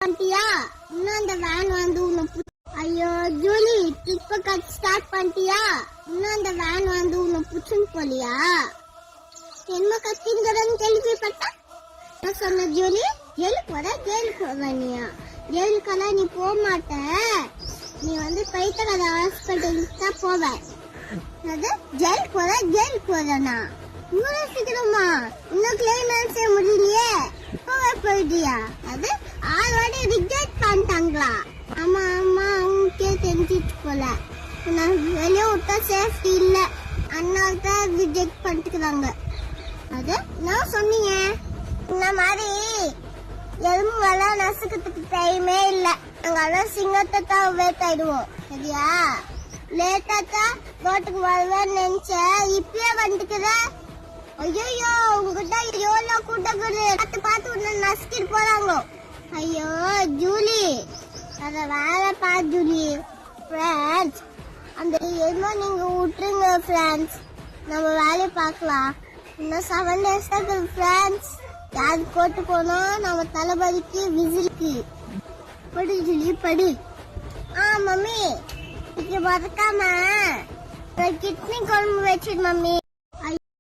பண்ணிட்டியா? இன்னும் அந்த வேன் வந்து உன்னை ஐயோ ஜூலி, இப்ப கட் ஸ்டார்ட் பண்ணிட்டியா? இன்னும் அந்த வேன் வந்து உன்னை புடிச்சுன்னு போலியா? என்ன கத்திங்கிறன்னு கேள்விப்பட்ட? நான் சொன்ன ஜூலி, ஜெயிலுக்கு போற நீயா? ஜெயிலுக்கெல்லாம் நீ போக மாட்ட. நீ வந்து பைத்தகார ஹாஸ்பிட்டலுக்கு தான் போவ. அது ஜெயிலுக்கு போறனா? இவ்வளவு சீக்கிரமா? இன்னும் கிளைமேக்ஸே முடியலையே, போவே போயிட்டியா? அது ஆல்ரெடி ரிஜெக்ட் பண்ணிட்டாங்களா? ஆமா அவங்களுக்கே தெரிஞ்சிட்டு போல. நான் வெளியே விட்டா சேஃப்டி இல்ல, அதனால தான் ரிஜெக்ட் பண்ணிட்டுக்கிறாங்க. அது நான் சொன்னீங்க, இந்த மாதிரி எலும்பு எல்லாம் நசுக்கிறதுக்கு டைமே இல்ல. நாங்கெல்லாம் சிங்கத்தை தான் வேட்டாயிடுவோம், சரியா? லேட்டா தான் ரோட்டுக்கு வருவேன்னு நினைச்சேன், இப்பயே வந்துக்குற. ஐயோ உங்ககிட்ட எவ்வளவு கூட்டக்குது, பார்த்து உன்ன நசுக்கிட்டு போறாங்க. ஐயோ ஜூலி, அத வேலை பா ஜூலி. ஃப்ரெண்ட்ஸ், அந்த எதுமோ நீங்க விட்டுருங்க ஃப்ரெண்ட்ஸ், நம்ம வேலையை பார்க்கலாம். இன்னும் 7 days தான் ஃப்ரெண்ட்ஸ். யாரு கோட்டு போனோம் நம்ம தளபதிக்கு விசிலுக்கு. படி ஜூலி படி. மம்மி, இது மறக்காம கிட்னி குழம்பு வச்சிடு மம்மி.